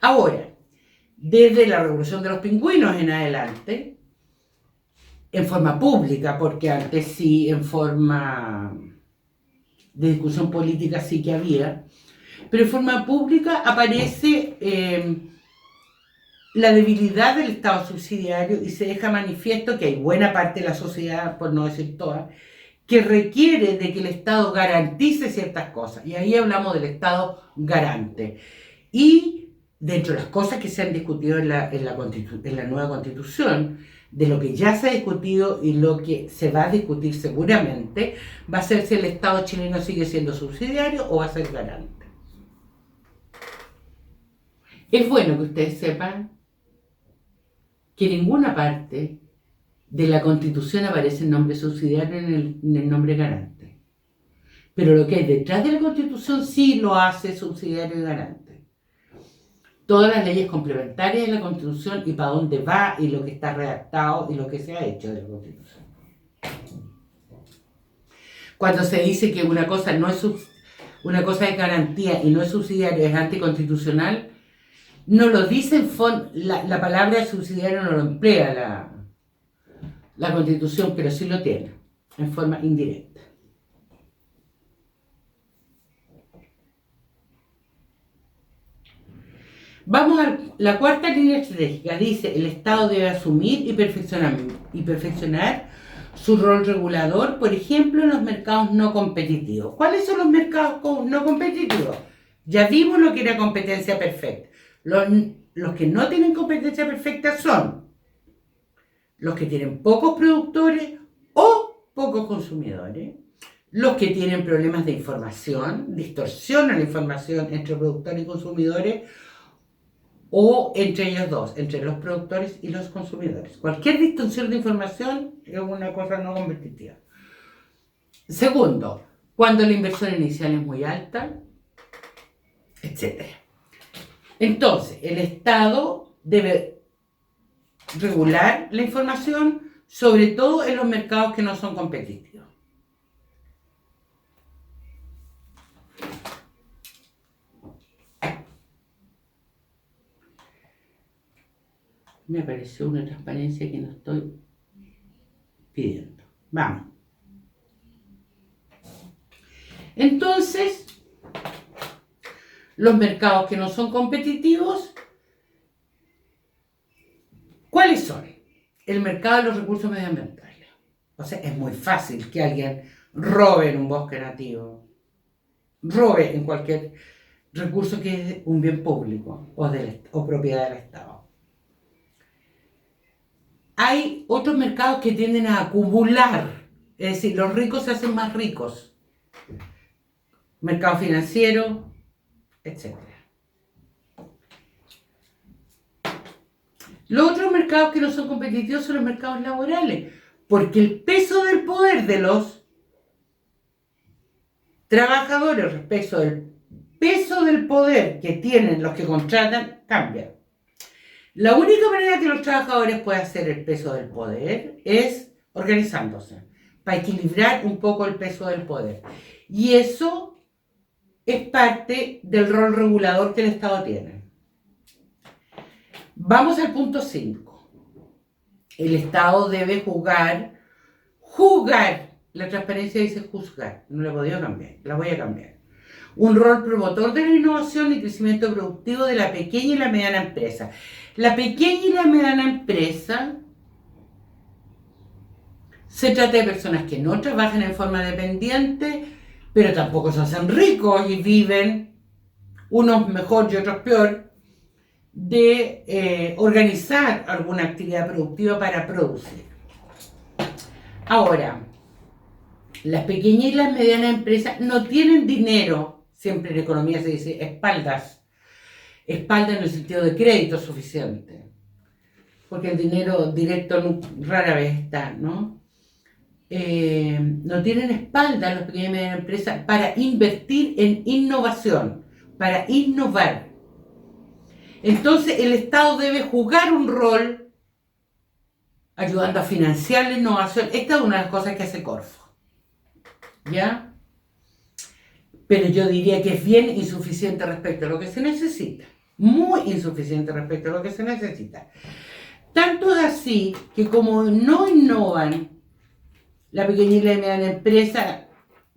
Ahora, desde la Revolución de los Pingüinos en adelante, en forma pública, porque antes sí, en forma de discusión política sí que había, pero en forma pública aparece la debilidad del Estado subsidiario y se deja manifiesto que hay buena parte de la sociedad, por no decir toda, que requiere de que el Estado garantice ciertas cosas. Y ahí hablamos del Estado garante. Y dentro de las cosas que se han discutido en la nueva Constitución, de lo que ya se ha discutido y lo que se va a discutir seguramente, va a ser si el Estado chileno sigue siendo subsidiario o va a ser garante. Es bueno que ustedes sepan que en ninguna parte de la Constitución aparece el nombre subsidiario en el nombre garante. Pero lo que hay detrás de la Constitución sí lo hace subsidiario y garante. Todas las leyes complementarias de la Constitución y para dónde va y lo que está redactado y lo que se ha hecho de la Constitución. Cuando se dice que una cosa es garantía y no es subsidiario, es anticonstitucional, no lo dice la palabra subsidiario no lo emplea la Constitución, pero sí lo tiene, en forma indirecta. Vamos a la cuarta línea estratégica. Dice, el Estado debe asumir y perfeccionar su rol regulador, por ejemplo, en los mercados no competitivos. ¿Cuáles son los mercados no competitivos? Ya vimos lo que era competencia perfecta. Los que no tienen competencia perfecta son los que tienen pocos productores o pocos consumidores, los que tienen problemas de información, distorsionan la información entre productores y consumidores, o entre ellos dos, entre los productores y los consumidores. Cualquier distorsión de información es una cosa no competitiva. Segundo, cuando la inversión inicial es muy alta, etc. Entonces, el Estado debe regular la información, sobre todo en los mercados que no son competitivos. Me apareció una transparencia que no estoy pidiendo. Vamos. Entonces, los mercados que no son competitivos, ¿cuáles son? El mercado de los recursos medioambientales. O sea, es muy fácil que alguien robe en un bosque nativo, robe en cualquier recurso que es un bien público o propiedad del Estado. Hay otros mercados que tienden a acumular, es decir, los ricos se hacen más ricos. Mercado financiero, etc. Los otros mercados que no son competitivos son los mercados laborales, porque el peso del poder de los trabajadores respecto del peso del poder que tienen los que contratan cambia. La única manera que los trabajadores puedan hacer el peso del poder es organizándose, para equilibrar un poco el peso del poder. Y eso es parte del rol regulador que el Estado tiene. Vamos al punto 5. El Estado debe juzgar. La transparencia dice juzgar, no la he podido cambiar, la voy a cambiar. Un rol promotor de la innovación y crecimiento productivo de la pequeña y la mediana empresa. La pequeña y la mediana empresa se trata de personas que no trabajan en forma dependiente, pero tampoco se hacen ricos y viven, unos mejor y otros peor, de organizar alguna actividad productiva para producir. Ahora, las pequeñas y las medianas empresas no tienen dinero, siempre en economía se dice espaldas en el sentido de crédito suficiente, porque el dinero directo rara vez está, ¿no? No tienen espaldas las pequeñas y medianas empresas para invertir en innovación, para innovar. Entonces el Estado debe jugar un rol ayudando a financiar la innovación. Esta es una de las cosas que hace Corfo, ¿ya? Pero yo diría que es bien insuficiente respecto a lo que se necesita. Muy insuficiente respecto a lo que se necesita. Tanto es así que como no innovan, la pequeña y la mediana empresa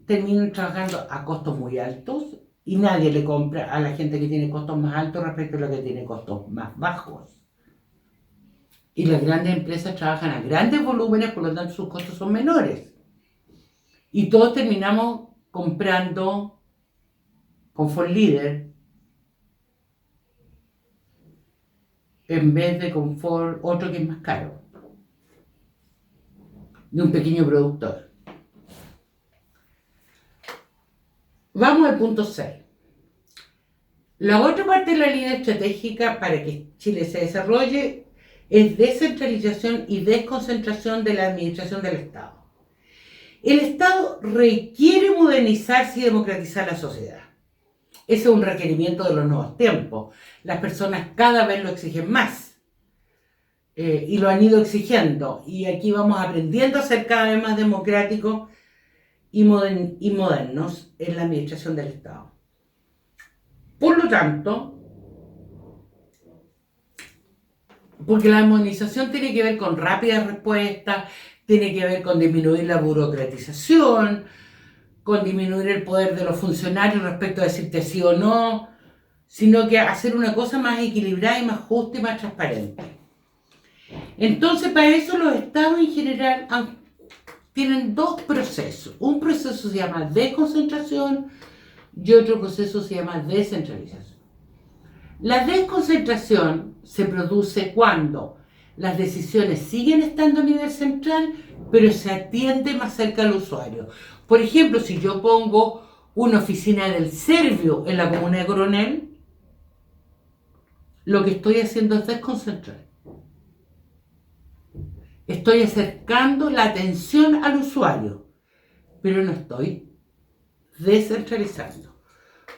terminan trabajando a costos muy altos y nadie le compra a la gente que tiene costos más altos respecto a la que tiene costos más bajos. Y las grandes empresas trabajan a grandes volúmenes, por lo tanto sus costos son menores. Y todos terminamos comprando Confort Líder en vez de Confort otro que es más caro, de un pequeño productor. Vamos al punto 6. La otra parte de la línea estratégica para que Chile se desarrolle es descentralización y desconcentración de la administración del Estado. El Estado requiere modernizarse y democratizar la sociedad. Ese es un requerimiento de los nuevos tiempos. Las personas cada vez lo exigen más y lo han ido exigiendo. Y aquí vamos aprendiendo a ser cada vez más democráticos y modernos en la administración del Estado. Por lo tanto, porque la modernización tiene que ver con rápidas respuestas, tiene que ver con disminuir la burocratización, con disminuir el poder de los funcionarios respecto a decirte sí o no, sino que hacer una cosa más equilibrada y más justa y más transparente. Entonces, para eso los estados en general tienen dos procesos. Un proceso se llama desconcentración y otro proceso se llama descentralización. La desconcentración se produce cuando las decisiones siguen estando a nivel central, pero se atiende más cerca al usuario. Por ejemplo, si yo pongo una oficina del Servio en la comuna de Coronel, lo que estoy haciendo es desconcentrar. Estoy acercando la atención al usuario, pero no estoy descentralizando.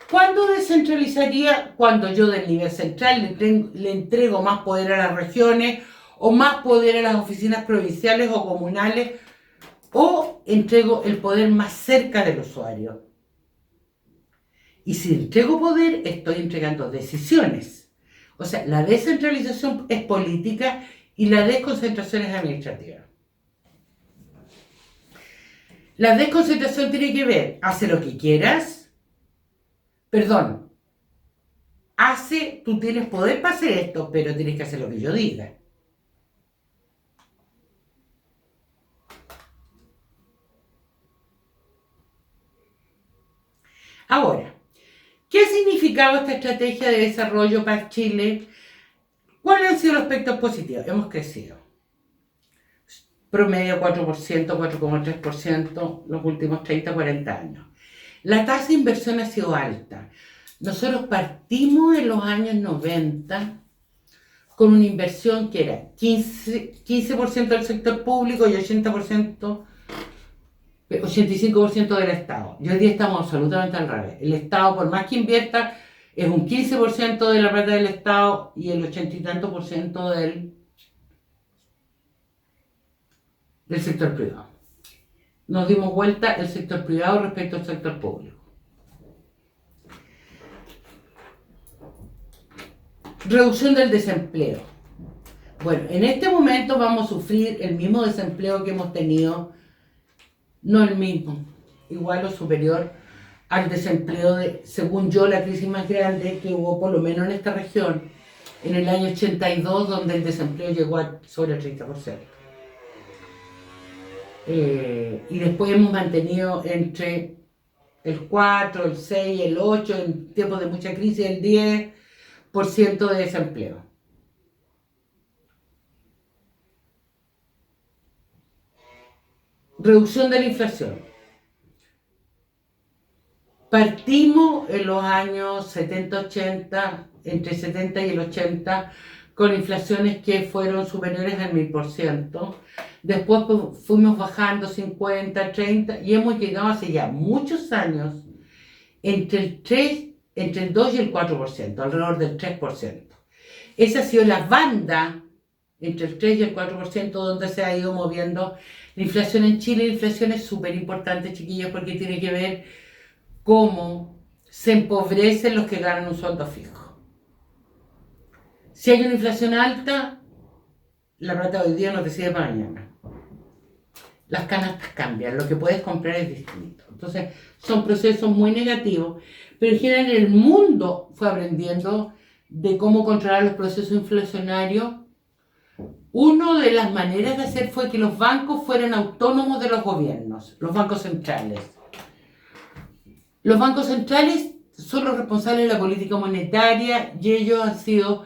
¿Cuándo descentralizaría? Cuando yo del nivel central le entrego más poder a las regiones o más poder a las oficinas provinciales o comunales o entrego el poder más cerca del usuario. Y si entrego poder, estoy entregando decisiones. O sea, la descentralización es política y la desconcentración es administrativa. La desconcentración tiene que ver, hace lo que quieras, tú tienes poder para hacer esto, pero tienes que hacer lo que yo diga. Ahora, ¿qué ha significado esta estrategia de desarrollo para Chile? ¿Cuáles han sido los aspectos positivos? Hemos crecido. Promedio 4%, 4,3% los últimos 30, 40 años. La tasa de inversión ha sido alta. Nosotros partimos en los años 90 con una inversión que era 15% del sector público y 85% del Estado. Y hoy día estamos absolutamente al revés. El Estado, por más que invierta, es un 15% de la plata del Estado y el 80 y tanto por ciento del sector privado. Nos dimos vuelta el sector privado respecto al sector público. Reducción del desempleo. Bueno, en este momento vamos a sufrir el mismo desempleo que hemos tenido, no el mismo, igual o superior al desempleo de, según yo, la crisis más grande que hubo por lo menos en esta región, en el año 82, donde el desempleo llegó a sobre el 30%. Y después hemos mantenido entre el 4, el 6, el 8, en tiempos de mucha crisis, el 10% de desempleo. Reducción de la inflación. Partimos en los años 70-80, entre 70 y el 80, con inflaciones que fueron superiores al 1000%. Después fuimos bajando 50, 30 y hemos llegado hace ya muchos años entre el 2 y el 4%, alrededor del 3%. Esa ha sido la banda entre el 3 y el 4% donde se ha ido moviendo la inflación en Chile. La inflación es súper importante, chiquillos, porque tiene que ver cómo se empobrecen los que ganan un sueldo fijo. Si hay una inflación alta, la plata de hoy día no te sirve para mañana. Las canastas cambian, lo que puedes comprar es distinto. Entonces, son procesos muy negativos, pero en general el mundo fue aprendiendo de cómo controlar los procesos inflacionarios. Una de las maneras de hacer fue que los bancos fueran autónomos de los gobiernos, los bancos centrales. Los bancos centrales son los responsables de la política monetaria y ellos han sido,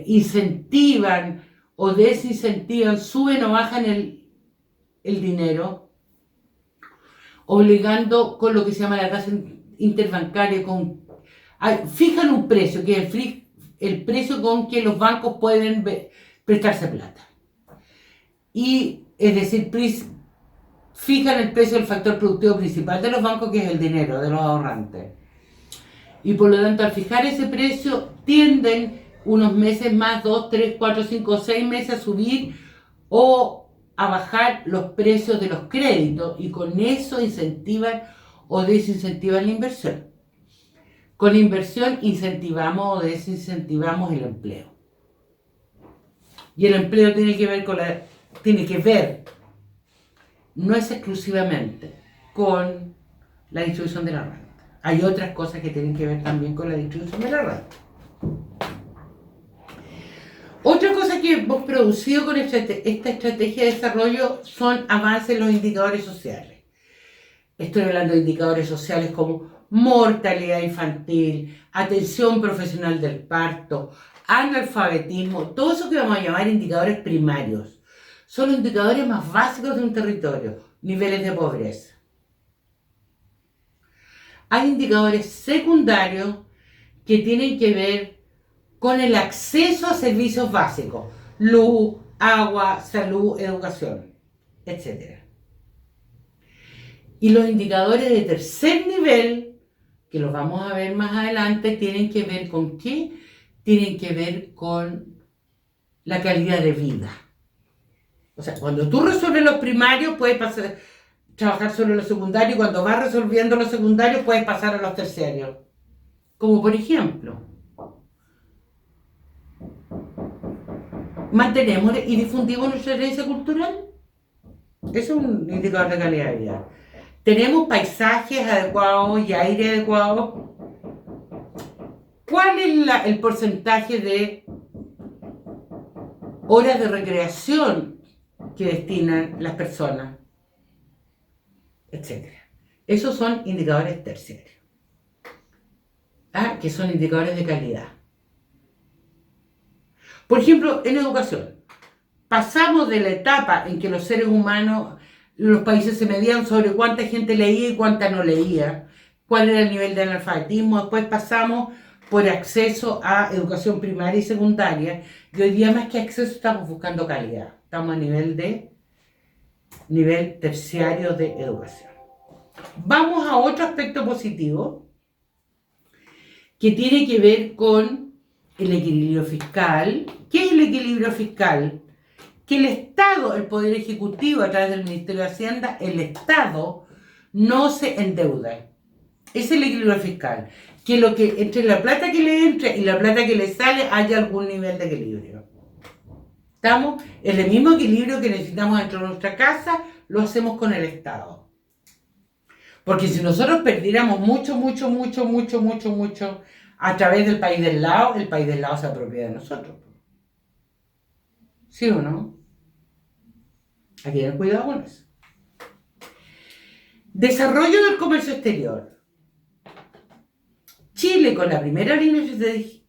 incentivan o desincentivan, suben o bajan el dinero, obligando con lo que se llama la tasa interbancaria, con Fijan un precio, que es el precio con que los bancos pueden prestarse plata. Y es decir, fijan el precio del factor productivo principal de los bancos, que es el dinero de los ahorrantes. Y por lo tanto, al fijar ese precio, tienden unos meses más, 2, 3, 4, 5, 6 meses a subir o a bajar los precios de los créditos, y con eso incentivan o desincentivan la inversión. Con la inversión incentivamos o desincentivamos el empleo. Y el empleo tiene que ver, no es exclusivamente con la distribución de la renta. Hay otras cosas que tienen que ver también con la distribución de la renta. Otra cosa que hemos producido con esta estrategia de desarrollo son avances en los indicadores sociales. Estoy hablando de indicadores sociales como mortalidad infantil, atención profesional del parto, analfabetismo, todo eso que vamos a llamar indicadores primarios. Son los indicadores más básicos de un territorio, niveles de pobreza. Hay indicadores secundarios que tienen que ver con el acceso a servicios básicos, luz, agua, salud, educación, etc. Y los indicadores de tercer nivel, que los vamos a ver más adelante, tienen que ver con qué? Tienen que ver con la calidad de vida. O sea, cuando tú resuelves los primarios, puedes trabajar solo en los secundarios, y cuando vas resolviendo los secundarios, puedes pasar a los terciarios. Como por ejemplo, mantenemos y difundimos nuestra herencia cultural. Eso es un indicador de calidad de vida. Tenemos paisajes adecuados y aire adecuado. ¿Cuál es el porcentaje de horas de recreación que destinan las personas? Etcétera. Esos son indicadores terciarios, que son indicadores de calidad. Por ejemplo, en educación, pasamos de la etapa en que los seres humanos, los países se medían sobre cuánta gente leía y cuánta no leía, cuál era el nivel de analfabetismo. Después pasamos por acceso a educación primaria y secundaria, y hoy día más que acceso estamos buscando calidad. Estamos a nivel terciario de educación. Vamos a otro aspecto positivo que tiene que ver con el equilibrio fiscal. ¿Qué es el equilibrio fiscal? Que el Estado, el Poder Ejecutivo, a través del Ministerio de Hacienda, el Estado no se endeuda. Es el equilibrio fiscal. Que entre la plata que le entra y la plata que le sale haya algún nivel de equilibrio. ¿Estamos? En el mismo equilibrio que necesitamos dentro de nuestra casa, lo hacemos con el Estado. Porque si nosotros perdiéramos mucho a través del país del lado, el país del lado se apropia de nosotros. ¿Sí o no? Hay que tener cuidado con eso. Desarrollo del comercio exterior. Chile, con la primera línea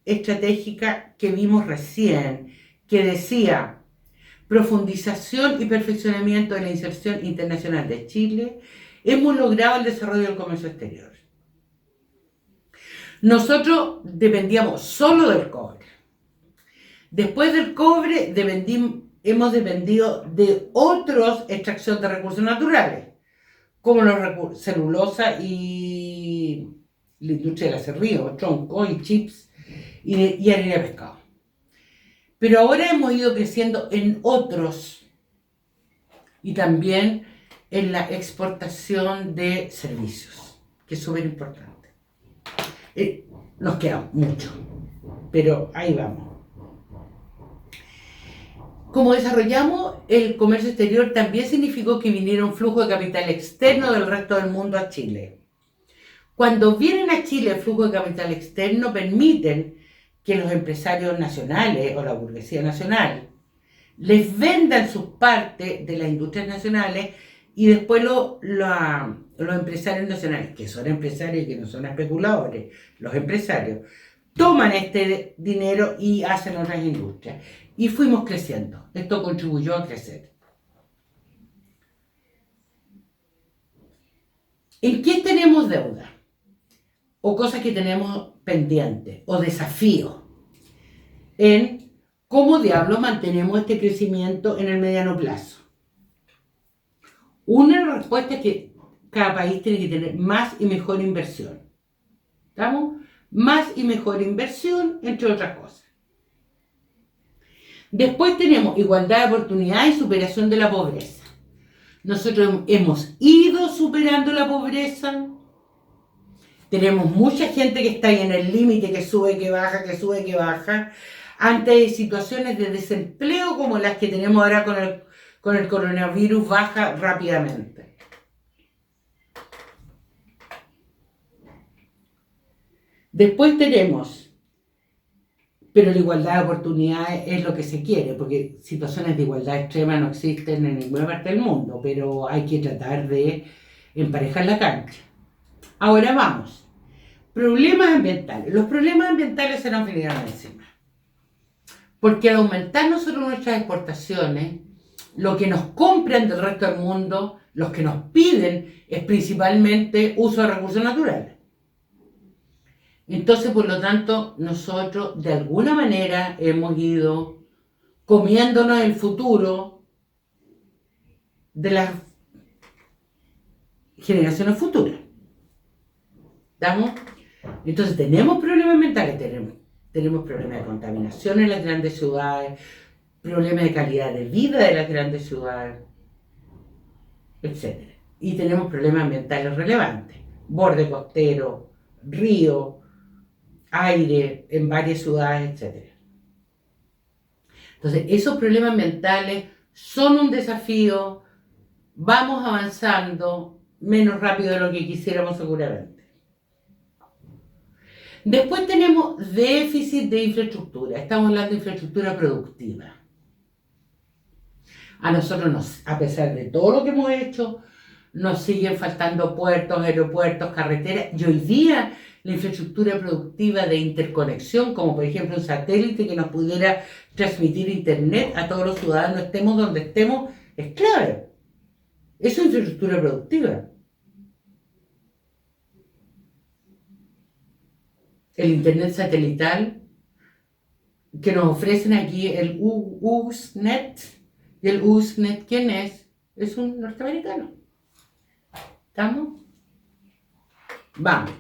estratégica que vimos recién, que decía profundización y perfeccionamiento de la inserción internacional de Chile, hemos logrado el desarrollo del comercio exterior. Nosotros dependíamos solo del cobre. Después del cobre hemos dependido de otras extracciones de recursos naturales, como los celulosa y la industria del acerrío, troncos y chips y harina de pescado. Pero ahora hemos ido creciendo en otros, y también en la exportación de servicios, que es súper importante. Nos queda mucho, pero ahí vamos. Como desarrollamos el comercio exterior, también significó que viniera un flujo de capital externo del resto del mundo a Chile. Cuando vienen a Chile, el flujo de capital externo permiten que los empresarios nacionales o la burguesía nacional les vendan sus partes de las industrias nacionales, y después los empresarios nacionales, que son empresarios y que no son especuladores, los empresarios, toman este dinero y hacen otras industrias. Y fuimos creciendo. Esto contribuyó a crecer. ¿En qué tenemos deuda? O cosas que tenemos pendiente o desafío en cómo diablos mantenemos este crecimiento en el mediano plazo. Una respuesta es que cada país tiene que tener más y mejor inversión. ¿Estamos? Más y mejor inversión, entre otras cosas. Después tenemos igualdad de oportunidad y superación de la pobreza. Nosotros hemos ido superando la pobreza. Tenemos mucha gente que está ahí en el límite, que sube, que baja, que sube, que baja. Ante situaciones de desempleo como las que tenemos ahora con el coronavirus, baja rápidamente. Después tenemos, pero la igualdad de oportunidades es lo que se quiere, porque situaciones de igualdad extrema no existen en ninguna parte del mundo, pero hay que tratar de emparejar la cancha. Ahora vamos. Problemas ambientales. Los problemas ambientales se nos vinieron encima. Porque al aumentar nosotros nuestras exportaciones, lo que nos compran del resto del mundo, los que nos piden, es principalmente uso de recursos naturales. Entonces, por lo tanto, nosotros de alguna manera hemos ido comiéndonos el futuro de las generaciones futuras. ¿Estamos? Entonces, tenemos problemas ambientales, tenemos problemas de contaminación en las grandes ciudades, problemas de calidad de vida de las grandes ciudades, etc. Y tenemos problemas ambientales relevantes, borde costero, río, aire en varias ciudades, etc. Entonces, esos problemas ambientales son un desafío, vamos avanzando menos rápido de lo que quisiéramos seguramente. Después tenemos déficit de infraestructura, estamos hablando de infraestructura productiva. A nosotros, a pesar de todo lo que hemos hecho, nos siguen faltando puertos, aeropuertos, carreteras, y hoy día la infraestructura productiva de interconexión, como por ejemplo un satélite que nos pudiera transmitir internet a todos los ciudadanos, estemos donde estemos, es clave. Eso es infraestructura productiva. El internet satelital que nos ofrecen aquí, el Usenet. ¿Y el Usenet quién es? Es un norteamericano. ¿Estamos? Vamos.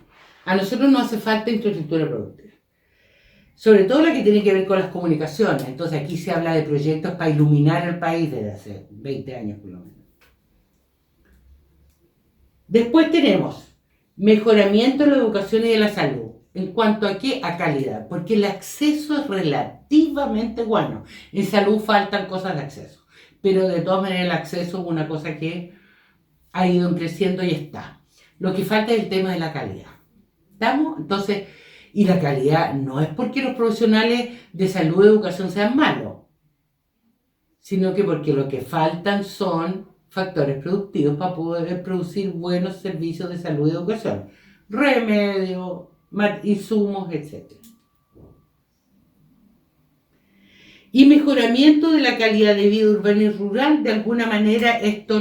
A nosotros nos hace falta infraestructura productiva. Sobre todo la que tiene que ver con las comunicaciones. Entonces aquí se habla de proyectos para iluminar el país desde hace 20 años por lo menos. Después tenemos mejoramiento de la educación y de la salud. ¿En cuanto a qué? A calidad. Porque el acceso es relativamente bueno. En salud faltan cosas de acceso. Pero de todas maneras el acceso es una cosa que ha ido creciendo y está. Lo que falta es el tema de la calidad. ¿Estamos? Entonces, y la calidad no es porque los profesionales de salud y educación sean malos, sino que porque lo que faltan son factores productivos para poder producir buenos servicios de salud y educación. Remedios, insumos, etc. Y mejoramiento de la calidad de vida urbana y rural, de alguna manera este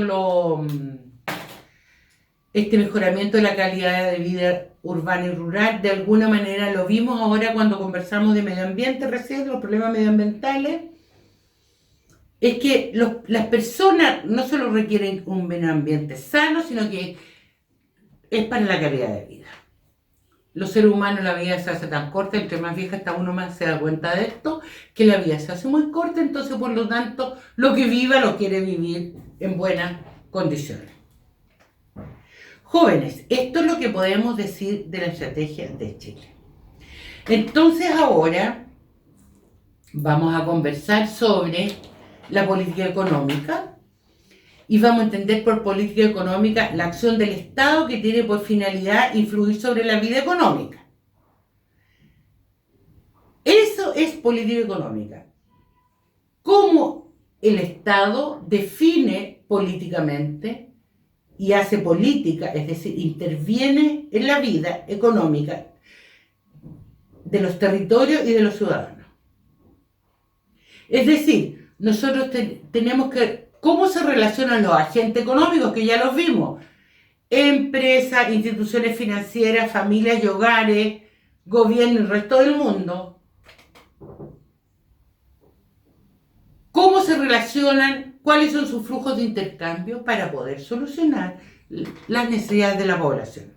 mejoramiento de la calidad de vida urbana y rural, de alguna manera lo vimos ahora cuando conversamos de medio ambiente recién, los problemas medioambientales, es que las personas no solo requieren un medio ambiente sano, sino que es para la calidad de vida. Los seres humanos, la vida se hace tan corta, entre más vieja está uno más se da cuenta de esto, que la vida se hace muy corta, entonces por lo tanto lo que viva lo quiere vivir en buenas condiciones. Jóvenes, esto es lo que podemos decir de la estrategia de Chile. Entonces ahora vamos a conversar sobre la política económica y vamos a entender por política económica la acción del Estado que tiene por finalidad influir sobre la vida económica. Eso es política económica. Cómo el Estado define políticamente y hace política, es decir, interviene en la vida económica de los territorios y de los ciudadanos. Es decir, nosotros tenemos que... ¿Cómo se relacionan los agentes económicos? Que ya los vimos. Empresas, instituciones financieras, familias y hogares, gobierno y el resto del mundo, cómo se relacionan, cuáles son sus flujos de intercambio para poder solucionar las necesidades de la población.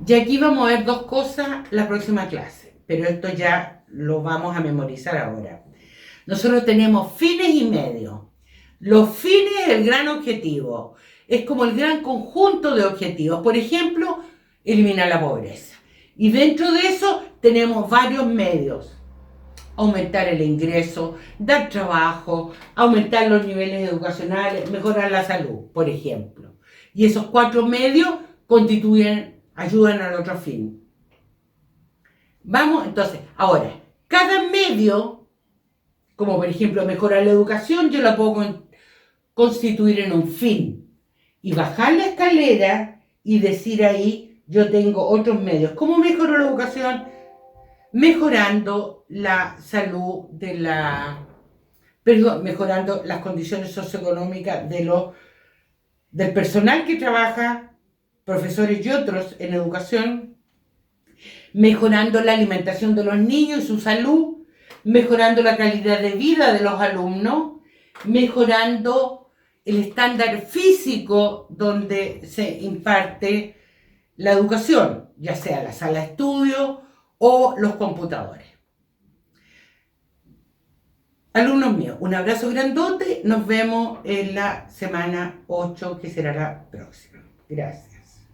Y aquí vamos a ver dos cosas la próxima clase, pero esto ya lo vamos a memorizar ahora. Nosotros tenemos fines y medios. Los fines, el gran objetivo, es como el gran conjunto de objetivos. Por ejemplo, eliminar la pobreza. Y dentro de eso tenemos varios medios. Aumentar el ingreso, dar trabajo, aumentar los niveles educacionales, mejorar la salud, por ejemplo. Y esos 4 medios ayudan al otro fin. Vamos, entonces, ahora, cada medio, como por ejemplo mejorar la educación, yo la puedo constituir en un fin y bajar la escalera y decir ahí, yo tengo otros medios. ¿Cómo mejoro la educación? Mejorando la salud mejorando las condiciones socioeconómicas del personal que trabaja, profesores y otros en educación, mejorando la alimentación de los niños y su salud, mejorando la calidad de vida de los alumnos, mejorando el estándar físico donde se imparte la educación, ya sea la sala de estudio o los computadores. Alumnos míos, un abrazo grandote, nos vemos en la semana 8, que será la próxima. Gracias.